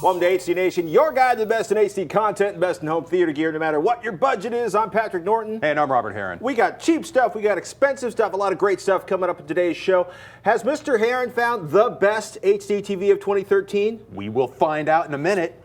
Welcome to HD Nation, your guide to the best in HD content and best in home theater gear, no matter what your budget is. I'm Patrick Norton. And I'm Robert Heron. We got cheap stuff, we got expensive stuff, a lot of great stuff coming up in today's show. Has Mr. Heron found the best HD TV of 2013? We will find out in a minute.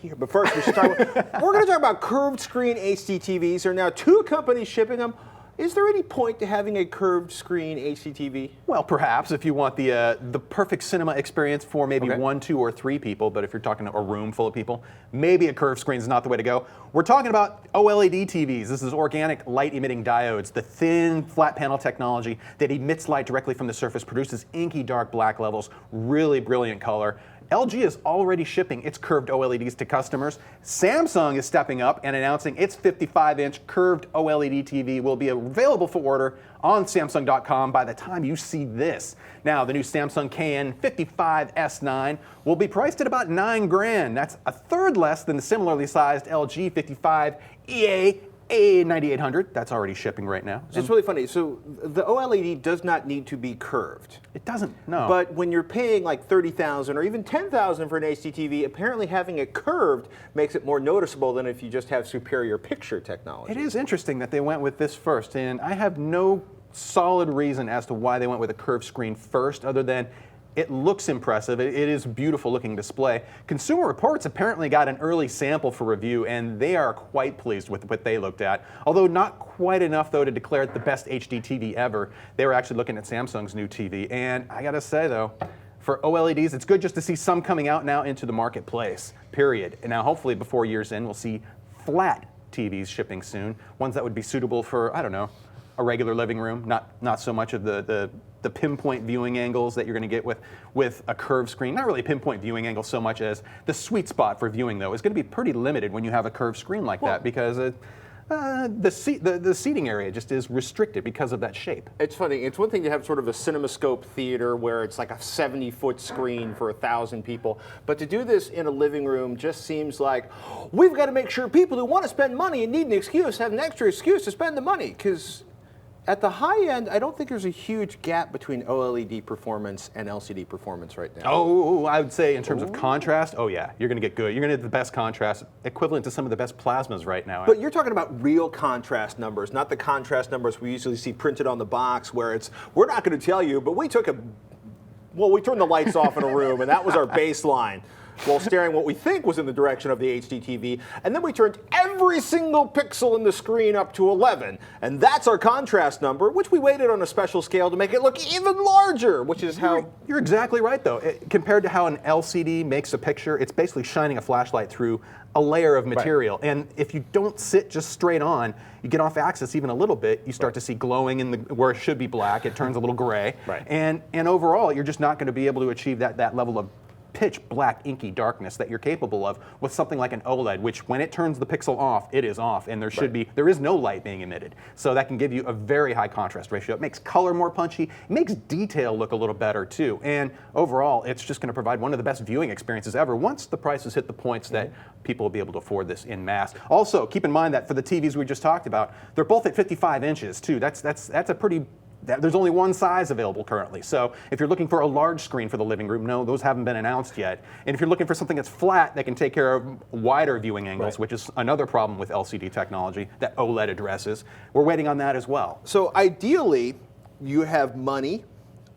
Here, but first, we're going to talk about curved screen HD TVs. There are now 2 companies shipping them. Is there any point to having a curved screen HD TV? Well, perhaps if you want the perfect cinema experience for maybe 1, 2, or 3 people, but if you're talking a room full of people, maybe a curved screen is not the way to go. We're talking about OLED TVs. This is organic light-emitting diodes, the thin flat panel technology that emits light directly from the surface, produces inky dark black levels, really brilliant color. LG is already shipping its curved OLEDs to customers. Samsung is stepping up and announcing its 55-inch curved OLED TV will be available for order on Samsung.com by the time you see this. Now, the new Samsung KN55S9 will be priced at about $9 grand. That's a third less than the similarly sized LG 55 EA A9800. That's already shipping right now. It's really funny. So the OLED does not need to be curved. It doesn't, no. But when you're paying like $30,000 or even $10,000 for an HDTV, apparently having it curved makes it more noticeable than if you just have superior picture technology. It is interesting that they went with this first, and I have no solid reason as to why they went with a curved screen first, other than it looks impressive. It is a beautiful looking display. Consumer Reports apparently got an early sample for review, and they are quite pleased with what they looked at. Although not quite enough, though, to declare it the best HD TV ever. They were actually looking at Samsung's new TV. And I gotta say, though, for OLEDs, it's good just to see some coming out now into the marketplace, period. And now, hopefully, before year's end, we'll see flat TVs shipping soon. Ones that would be suitable for, I don't know, a regular living room, not so much of the pinpoint viewing angles that you're going to get with a curved screen. Not really pinpoint viewing angles so much as the sweet spot for viewing, though, is going to be pretty limited when you have a curved screen like that, because the seating area just is restricted because of that shape. It's funny. It's one thing to have sort of a CinemaScope theater where it's like a 70-foot screen for 1,000 people, but to do this in a living room just seems like we've got to make sure people who want to spend money and need an excuse have an extra excuse to spend the money, because at the high end, I don't think there's a huge gap between OLED performance and LCD performance right now. Oh, I would say in terms of contrast, oh yeah, you're going to get good. You're going to get the best contrast, equivalent to some of the best plasmas right now. But you're talking about real contrast numbers, not the contrast numbers we usually see printed on the box where it's, we're not going to tell you, but we turned the lights off in a room and that was our baseline, while staring what we think was in the direction of the HDTV, and then we turned every single pixel in the screen up to 11, and that's our contrast number, which we weighted on a special scale to make it look even larger, which is how... You're exactly right, though. Compared to how an LCD makes a picture, it's basically shining a flashlight through a layer of material, and if you don't sit just straight on, you get off axis even a little bit, you start to see glowing in where it should be black, it turns a little gray, and overall, you're just not going to be able to achieve that level of pitch black inky darkness that you're capable of with something like an OLED, which when it turns the pixel off, it is off, and there is no light being emitted. So that can give you a very high contrast ratio. It makes color more punchy, it makes detail look a little better too, and overall it's just going to provide one of the best viewing experiences ever once the prices hit the points that people will be able to afford this en masse. Also, keep in mind that for the TVs we just talked about, they're both at 55 inches too. That's a pretty... There's only one size available currently. So if you're looking for a large screen for the living room, no, those haven't been announced yet. And if you're looking for something that's flat that can take care of wider viewing angles, which is another problem with LCD technology that OLED addresses, we're waiting on that as well. So ideally, you have money,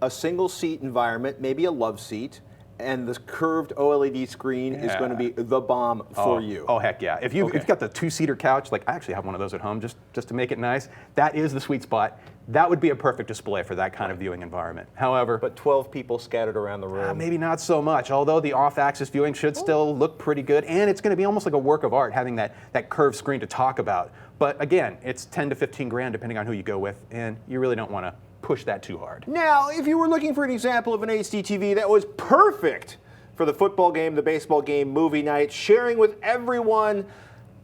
a single seat environment, maybe a love seat, and this curved OLED screen is going to be the bomb for you. Oh, heck yeah. If you've got the 2-seater couch, like I actually have one of those at home just to make it nice, that is the sweet spot. That would be a perfect display for that kind of viewing environment. However... But 12 people scattered around the room. Maybe not so much, although the off-axis viewing should still look pretty good, and it's going to be almost like a work of art having that curved screen to talk about. But again, it's 10 to 15 grand depending on who you go with, and you really don't want to push that too hard. Now, if you were looking for an example of an HDTV that was perfect for the football game, the baseball game, movie night, sharing with everyone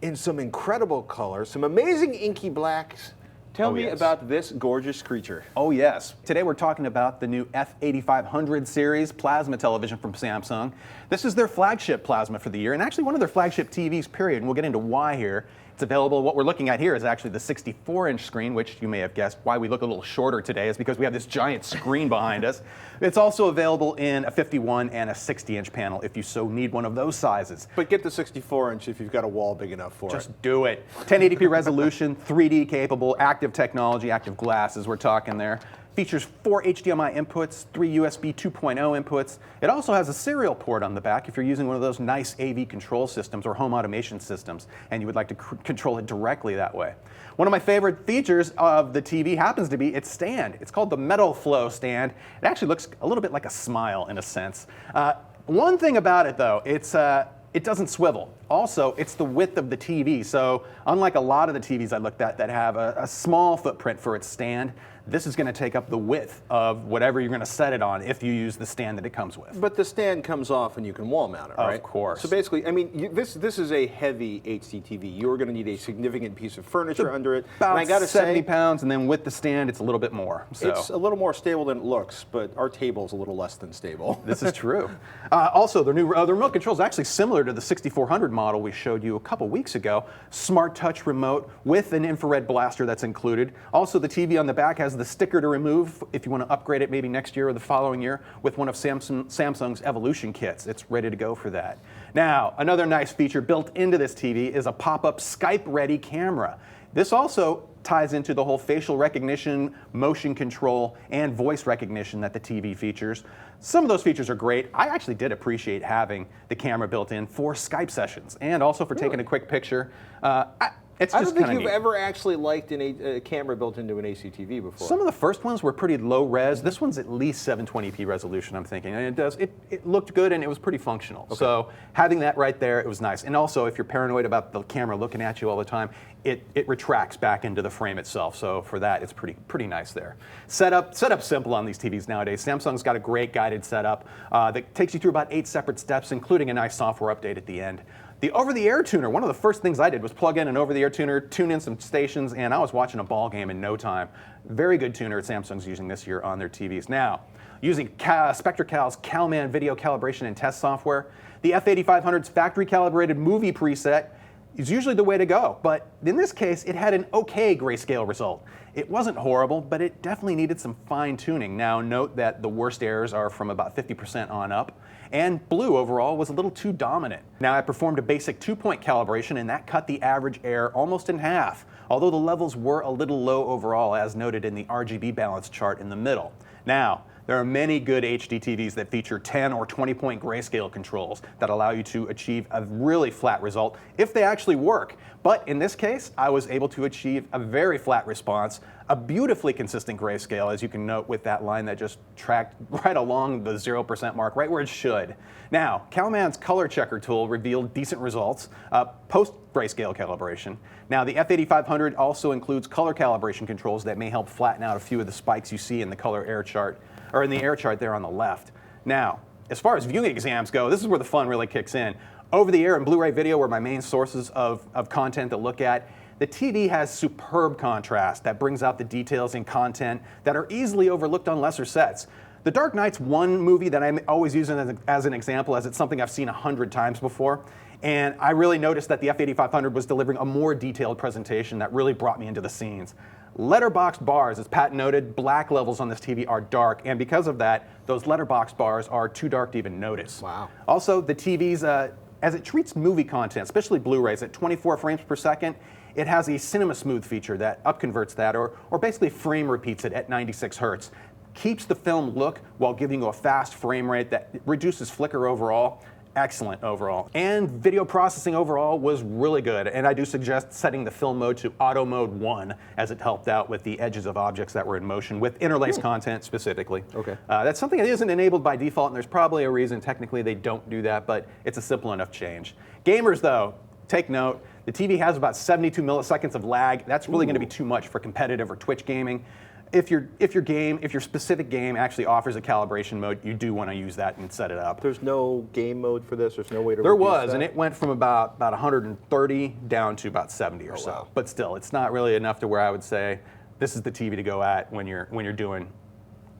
in some incredible colors, some amazing inky blacks, tell me about this gorgeous creature. Oh yes. Today we're talking about the new F8500 series plasma television from Samsung. This is their flagship plasma for the year, and actually one of their flagship TVs, period, and we'll get into why here. It's available. What we're looking at here is actually the 64-inch screen, which you may have guessed why we look a little shorter today is because we have this giant screen behind us. It's also available in a 51 and a 60-inch panel if you so need one of those sizes. But get the 64-inch if you've got a wall big enough for it. Just do it. 1080p resolution, 3D capable, active technology, active glasses we're talking there. Features 4 HDMI inputs, 3 USB 2.0 inputs. It also has a serial port on the back if you're using one of those nice AV control systems or home automation systems and you would like to control it directly that way. One of my favorite features of the TV happens to be its stand. It's called the Metal Flow stand. It actually looks a little bit like a smile in a sense. One thing about it though, it doesn't swivel. Also, it's the width of the TV. So unlike a lot of the TVs I looked at that have a small footprint for its stand, this is going to take up the width of whatever you're going to set it on if you use the stand that it comes with. But the stand comes off and you can wall mount it, right? Of course. So basically, I mean, this is a heavy HDTV. You're going to need a significant piece of furniture under it. About and I gotta 70 say, pounds, and then with the stand, it's a little bit more. So. It's a little more stable than it looks, but our table's a little less than stable. This is true. Also, the remote control is actually similar to the 6400 model we showed you a couple weeks ago. Smart touch remote with an infrared blaster that's included. Also, the TV on the back has the sticker to remove if you want to upgrade it maybe next year or the following year with one of Samsung's Evolution kits. It's ready to go for that. Now, another nice feature built into this TV is a pop-up Skype-ready camera. This also ties into the whole facial recognition, motion control, and voice recognition that the TV features. Some of those features are great. I actually did appreciate having the camera built in for Skype sessions and also for taking a quick picture. It's I just don't think kinda you've neat. ever actually liked a camera built into an ACTV before. Some of the first ones were pretty low res. This one's at least 720p resolution, I'm thinking. And it looked good and it was pretty functional. Okay. So having that right there, it was nice. And also, if you're paranoid about the camera looking at you all the time, it retracts back into the frame itself. So for that, it's pretty nice there. Setup simple on these TVs nowadays. Samsung's got a great guided setup that takes you through about 8 separate steps, including a nice software update at the end. The over-the-air tuner, one of the first things I did was plug in an over-the-air tuner, tune in some stations, and I was watching a ball game in no time. Very good tuner Samsung's using this year on their TVs. Now, using SpectraCal's CalMan video calibration and test software, the F8500's factory-calibrated movie preset is usually the way to go, but in this case, it had an okay grayscale result. It wasn't horrible, but it definitely needed some fine-tuning. Now, note that the worst errors are from about 50% on up, and blue overall was a little too dominant. Now, I performed a basic 2-point calibration, and that cut the average error almost in half, although the levels were a little low overall, as noted in the RGB balance chart in the middle. Now, there are many good HDTVs that feature 10 or 20-point grayscale controls that allow you to achieve a really flat result if they actually work. But in this case, I was able to achieve a very flat response, a beautifully consistent grayscale, as you can note with that line that just tracked right along the 0% mark, right where it should. Now, CalMan's color checker tool revealed decent results post-grayscale calibration. Now, the F8500 also includes color calibration controls that may help flatten out a few of the spikes you see in the color air chart, or in the air chart there on the left. Now, as far as viewing exams go, this is where the fun really kicks in. Over-the-air and Blu-ray video were my main sources of content to look at. The TV has superb contrast that brings out the details in content that are easily overlooked on lesser sets. The Dark Knight's one movie that I'm always using as an example, as it's something I've seen 100 times before. And I really noticed that the F8500 was delivering a more detailed presentation that really brought me into the scenes. Letterboxed bars, as Pat noted, black levels on this TV are dark, and because of that, those letterboxed bars are too dark to even notice. Wow. Also, the TV's, as it treats movie content, especially Blu-rays, at 24 frames per second, it has a Cinema Smooth feature that upconverts that, or basically frame repeats it at 96 hertz. Keeps the film look while giving you a fast frame rate that reduces flicker overall. Excellent overall. And video processing overall was really good, and I do suggest setting the film mode to auto mode 1 as it helped out with the edges of objects that were in motion with interlaced content specifically. Okay. That's something that isn't enabled by default, and there's probably a reason technically they don't do that, but it's a simple enough change. Gamers though, take note, the TV has about 72 milliseconds of lag. That's really going to be too much for competitive or Twitch gaming. If your specific game actually offers a calibration mode, you do want to use that and set it up. There's no game mode for this? There's no way to There reduce was, that? and it went from about 130 down to about 70 or so. Wow. But still, it's not really enough to where I would say this is the TV to go at when you're doing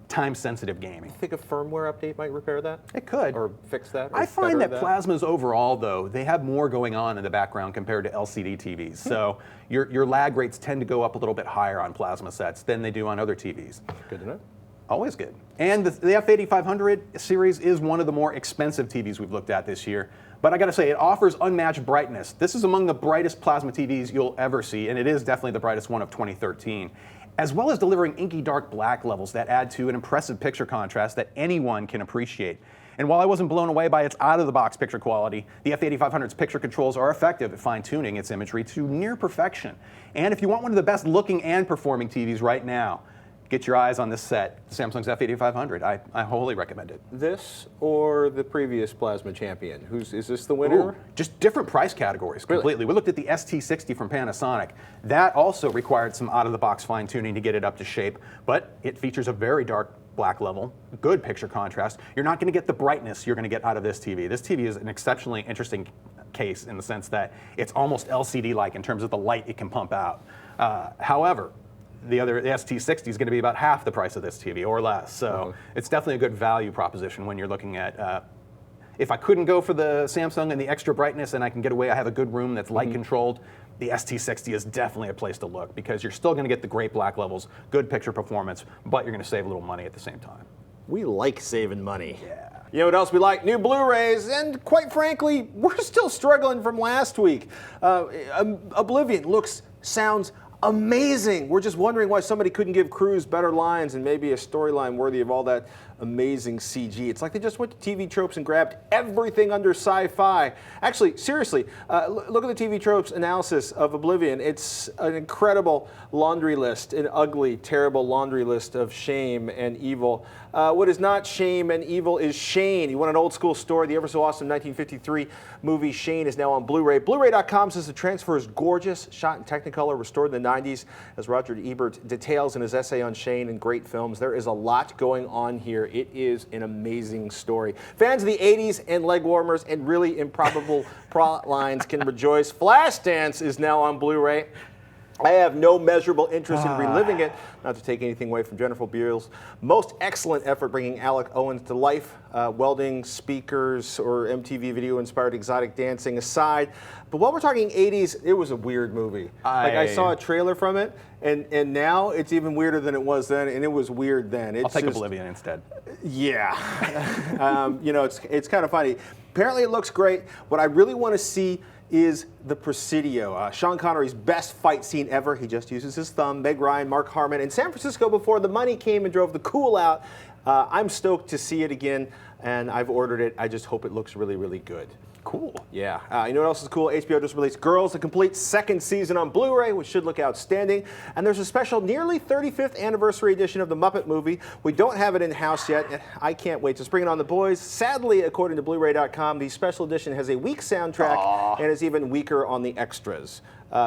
time-sensitive gaming. Think a firmware update might repair that? It could. Or fix that? Or I find that better plasmas overall, though, they have more going on in the background compared to LCD TVs. So your lag rates tend to go up a little bit higher on plasma sets than they do on other TVs. Good to know. Always good. And the F8500 series is one of the more expensive TVs we've looked at this year. But I gotta say, it offers unmatched brightness. This is among the brightest plasma TVs you'll ever see, and it is definitely the brightest one of 2013. As well as delivering inky dark black levels that add to an impressive picture contrast that anyone can appreciate. And while I wasn't blown away by its out-of-the-box picture quality, the F8500's picture controls are effective at fine-tuning its imagery to near perfection. And if you want one of the best looking and performing TVs right now, get your eyes on this set, Samsung's F8500. I wholly recommend it. This or the previous Plasma Champion? Is this the winner? Ooh, just different price categories completely. We looked at the ST-60 from Panasonic. That also required some out-of-the-box fine-tuning to get it up to shape, but it features a very dark black level, good picture contrast. You're not going to get the brightness you're going to get out of this TV. This TV is an exceptionally interesting case in the sense that it's almost LCD-like in terms of the light it can pump out. However, the ST-60 is going to be about half the price of this TV or less. So it's definitely a good value proposition when you're looking at, if I couldn't go for the Samsung and the extra brightness and I can get away, I have a good room that's light controlled, the ST-60 is definitely a place to look because you're still going to get the great black levels, good picture performance, but you're going to save a little money at the same time. We like saving money. Yeah. You know what else we like? New Blu-rays, and quite frankly, we're still struggling from last week. Oblivion looks, sounds amazing. We're just wondering why somebody couldn't give Cruise better lines and maybe a storyline worthy of all that amazing CG. It's like they just went to TV Tropes and grabbed everything under sci-fi. Actually, seriously, look at the TV Tropes analysis of Oblivion. It's an incredible laundry list, an ugly, terrible laundry list of shame and evil. What is not shame and evil is Shane. You want an old school story? The ever so awesome 1953 movie Shane is now on Blu-ray. Blu-ray.com says the transfer is gorgeous, shot in Technicolor, restored in the 90s, as Roger Ebert details in his essay on Shane and great films. There is a lot going on here. It is an amazing story. Fans of the 80s and leg warmers and really improbable plot lines can rejoice. Flashdance is now on Blu-ray. I have no measurable interest in reliving it, not to take anything away from Jennifer Beals' most excellent effort bringing Alec Owens to life. Welding, speakers, or MTV video-inspired exotic dancing aside. But while we're talking 80s, it was a weird movie. I saw a trailer from it, and now it's even weirder than it was then, and it was weird then. I'll take Oblivion instead. Yeah. You know, it's kind of funny. Apparently it looks great. What I really want to see is the Presidio. Sean Connery's best fight scene ever. He just uses his thumb. Meg Ryan, Mark Harmon, in San Francisco before the money came and drove the cool out. I'm stoked to see it again, and I've ordered it. I just hope it looks really, really good. Cool. Yeah. You know what else is cool? HBO just released Girls, the complete second season on Blu-ray, which should look outstanding. And there's a special nearly 35th anniversary edition of the Muppet movie. We don't have it in-house yet, and I can't wait to spring it on the boys. Sadly, according to Blu-ray.com, the special edition has a weak soundtrack and is even weaker on the extras.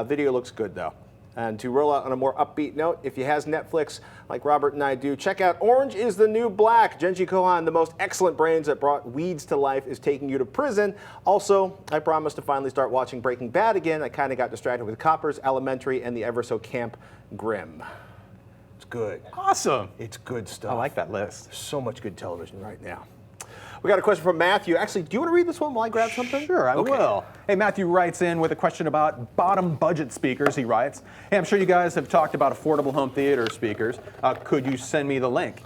Video looks good, though. And to roll out on a more upbeat note, if you has Netflix, like Robert and I do, check out Orange is the New Black. Genji Kohan, the most excellent brains that brought weeds to life, is taking you to prison. Also, I promised to finally start watching Breaking Bad again. I kind of got distracted with Coppers, Elementary, and the ever-so-camp Grimm. It's good. Awesome. It's good stuff. I like that list. So much good television right now. We got a question from Matthew. Actually, do you want to read this one while I grab something? Sure, I will. Hey, Matthew writes in with a question about bottom budget speakers. He writes, hey, I'm sure you guys have talked about affordable home theater speakers. Could you send me the link?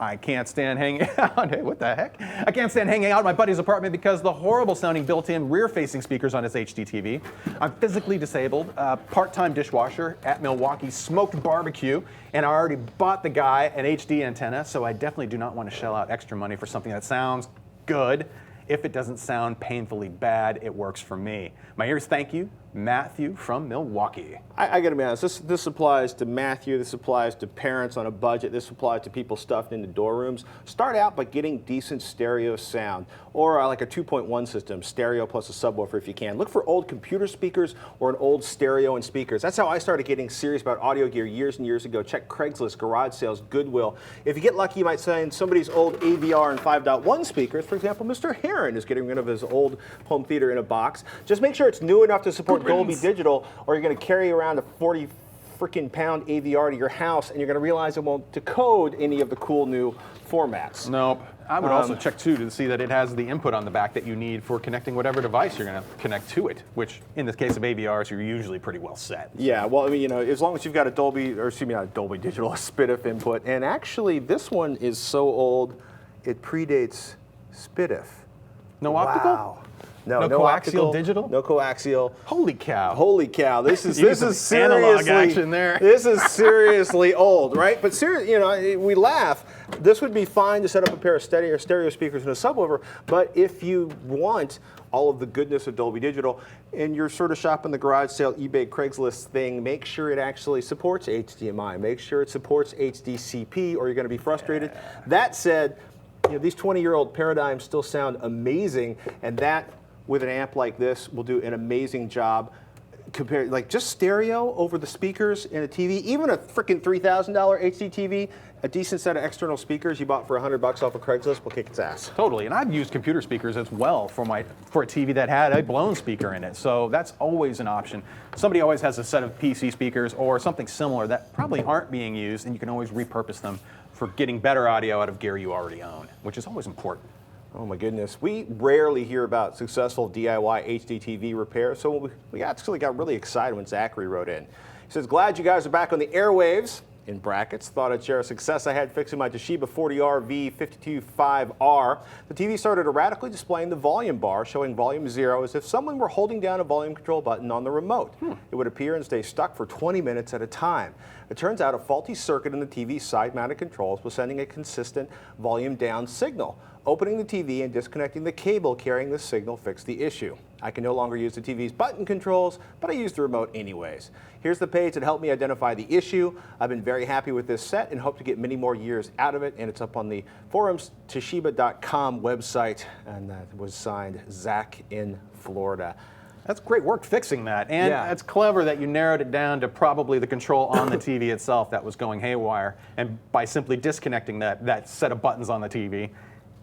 I can't stand hanging out. Hey, what the heck? I can't stand hanging out in my buddy's apartment because the horrible sounding built-in rear-facing speakers on his HDTV. I'm physically disabled, part-time dishwasher at Milwaukee's Smoked Barbecue, and I already bought the guy an HD antenna, so I definitely do not want to shell out extra money for something that sounds good. If it doesn't sound painfully bad, it works for me. My ears thank you, Matthew from Milwaukee. I gotta be honest, this applies to Matthew, this applies to parents on a budget, this applies to people stuffed into dorm rooms. Start out by getting decent stereo sound, or like a 2.1 system, stereo plus a subwoofer if you can. Look for old computer speakers or an old stereo and speakers. That's how I started getting serious about audio gear years and years ago. Check Craigslist, garage sales, Goodwill. If you get lucky, you might find somebody's old AVR and 5.1 speakers. For example, Mr. Heron is getting rid of his old home theater in a box. Just make sure it's new enough to support Dolby Digital, or you're going to carry around a freaking pound AVR to your house, and you're going to realize it won't decode any of the cool new formats. Nope. I would also check too to see that it has the input on the back that you need for connecting whatever device you're going to connect to it, which in the case of AVRs, you're usually pretty well set. Yeah, well, I mean, you know, as long as you've got a Dolby, or excuse me, not a Dolby Digital, a SPDIF input, and actually this one is so old, it predates SPDIF. No optical? Wow. No coaxial optical, digital? No coaxial. Holy cow. Holy cow! This is some analog seriously action there. This is seriously old, right? But seriously, you know, we laugh. This would be fine to set up a pair of stereo speakers in a subwoofer. But if you want all of the goodness of Dolby Digital, and you're sort of shopping the garage sale, eBay, Craigslist thing, make sure it actually supports HDMI. Make sure it supports HDCP, or you're going to be frustrated. That said, you know, these 20-year-old paradigms still sound amazing, and that, with an amp like this, will do an amazing job compared, like just stereo over the speakers in a TV, even a freaking $3,000 HDTV, a decent set of external speakers you bought for $100 off of Craigslist will kick its ass. Totally, and I've used computer speakers as well for a TV that had a blown speaker in it, so that's always an option. Somebody always has a set of PC speakers or something similar that probably aren't being used, and you can always repurpose them for getting better audio out of gear you already own, which is always important. Oh my goodness, we rarely hear about successful DIY HDTV repair, so we actually got really excited when Zachary wrote in. He says, glad you guys are back on the airwaves, in brackets. Thought I'd share a success I had fixing my Toshiba 40R V525R. The TV started erratically displaying the volume bar, showing volume 0 as if someone were holding down a volume control button on the remote. It would appear and stay stuck for 20 minutes at a time. It turns out a faulty circuit in the TV's side-mounted controls was sending a consistent volume down signal. Opening the TV and disconnecting the cable carrying the signal fixed the issue. I can no longer use the TV's button controls, but I use the remote anyways. Here's the page that helped me identify the issue. I've been very happy with this set and hope to get many more years out of it, and it's up on the forums Toshiba.com website, and that was signed Zach in Florida. That's great work fixing that, and it's clever that you narrowed it down to probably the control on the TV itself that was going haywire, and by simply disconnecting that set of buttons on the TV,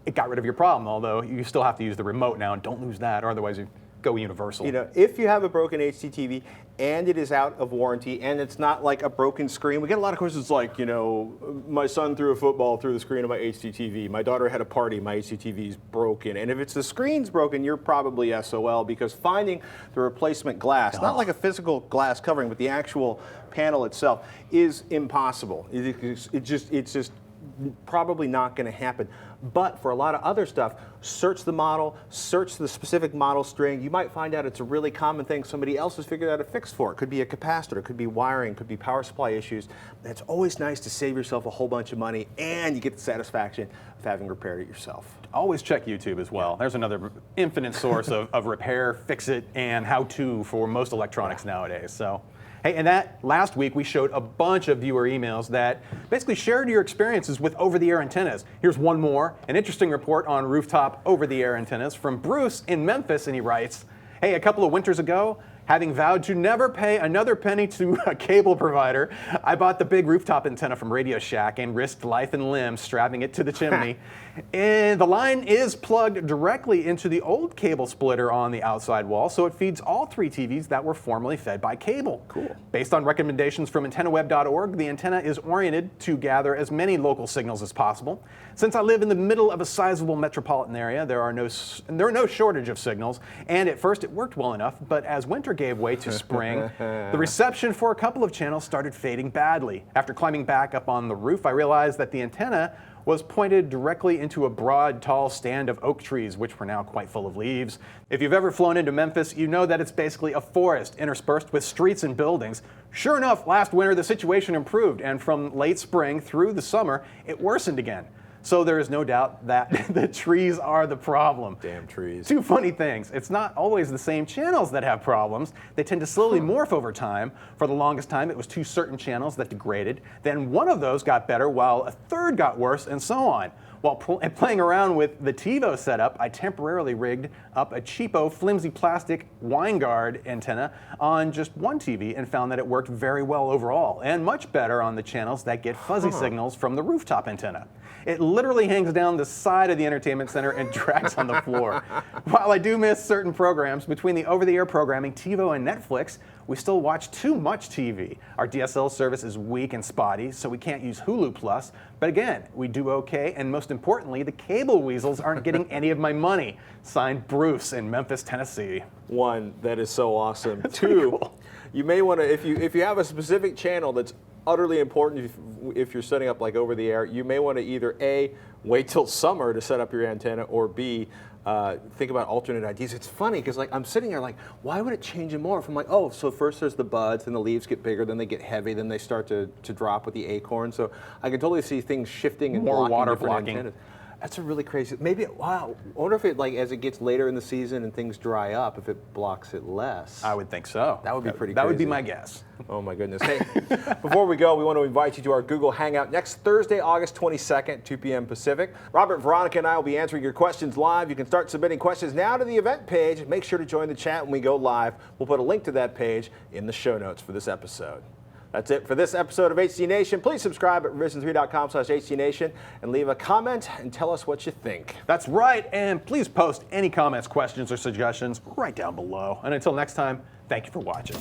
it got rid of your problem, although you still have to use the remote now, and don't lose that, or otherwise you go universal. You know, if you have a broken HDTV and it is out of warranty and it's not like a broken screen, we get a lot of questions like, you know, my son threw a football through the screen of my HDTV, my daughter had a party, my HDTV is broken. And if it's the screen's broken, you're probably SOL, because finding the replacement glass, not like a physical glass covering, but the actual panel itself, is impossible. It's just probably not going to happen. But for a lot of other stuff, search the model, search the specific model string. You might find out it's a really common thing somebody else has figured out a fix for. It could be a capacitor, it could be wiring, it could be power supply issues. And it's always nice to save yourself a whole bunch of money, and you get the satisfaction of having repaired it yourself. Always check YouTube as well. There's another infinite source of repair, fix it, and how-to for most electronics nowadays. So. Hey, and that last week we showed a bunch of viewer emails that basically shared your experiences with over-the-air antennas. Here's one more, an interesting report on rooftop over-the-air antennas from Bruce in Memphis, and he writes, hey, a couple of winters ago, having vowed to never pay another penny to a cable provider, I bought the big rooftop antenna from Radio Shack and risked life and limb strapping it to the chimney. And the line is plugged directly into the old cable splitter on the outside wall, so it feeds all 3 TVs that were formerly fed by cable. Cool. Based on recommendations from antennaweb.org, the antenna is oriented to gather as many local signals as possible. Since I live in the middle of a sizable metropolitan area, there are no shortage of signals, and at first it worked well enough, but as winter gave way to spring, the reception for a couple of channels started fading badly. After climbing back up on the roof, I realized that the antenna was pointed directly into a broad, tall stand of oak trees, which were now quite full of leaves. If you've ever flown into Memphis, you know that it's basically a forest interspersed with streets and buildings. Sure enough, last winter the situation improved, and from late spring through the summer, it worsened again. So there is no doubt that the trees are the problem. Damn trees. 2 funny things. It's not always the same channels that have problems. They tend to slowly morph over time. For the longest time, it was 2 certain channels that degraded. Then one of those got better while a third got worse, and so on. While playing around with the TiVo setup, I temporarily rigged up a cheapo, flimsy plastic wine guard antenna on just one TV and found that it worked very well overall, and much better on the channels that get fuzzy signals from the rooftop antenna. It literally hangs down the side of the entertainment center and drags on the floor. While I do miss certain programs, between the over-the-air programming, TiVo and Netflix, we still watch too much TV. Our DSL service is weak and spotty, so we can't use Hulu Plus. But again, we do okay, and most importantly, the cable weasels aren't getting any of my money. Signed, Bruce in Memphis, Tennessee. One, that is so awesome. That's Two, pretty cool. you may want to, if you have a specific channel that's utterly important, if you're setting up like over the air, you may want to either A, wait till summer to set up your antenna, or B, think about alternate ideas. It's funny because like I'm sitting there like, why would it change and morph? I'm like, oh, so first there's the buds, then the leaves get bigger, then they get heavy, then they start to drop with the acorn. So I can totally see things shifting and More blocking water different blocking. antennas. That's a really crazy. Maybe wow. I wonder if it like as it gets later in the season and things dry up, if it blocks it less. I would think so. That would be pretty That would be crazy. my guess. Oh my goodness. Hey, before we go, we want to invite you to our Google Hangout next Thursday, August 22nd, 2 p.m. Pacific. Robert, Veronica, and I will be answering your questions live. You can start submitting questions now to the event page. Make sure to join the chat when we go live. We'll put a link to that page in the show notes for this episode. That's it for this episode of HD Nation. Please subscribe at revision3.com/HDNation and leave a comment and tell us what you think. That's right, and please post any comments, questions, or suggestions right down below. And until next time, thank you for watching.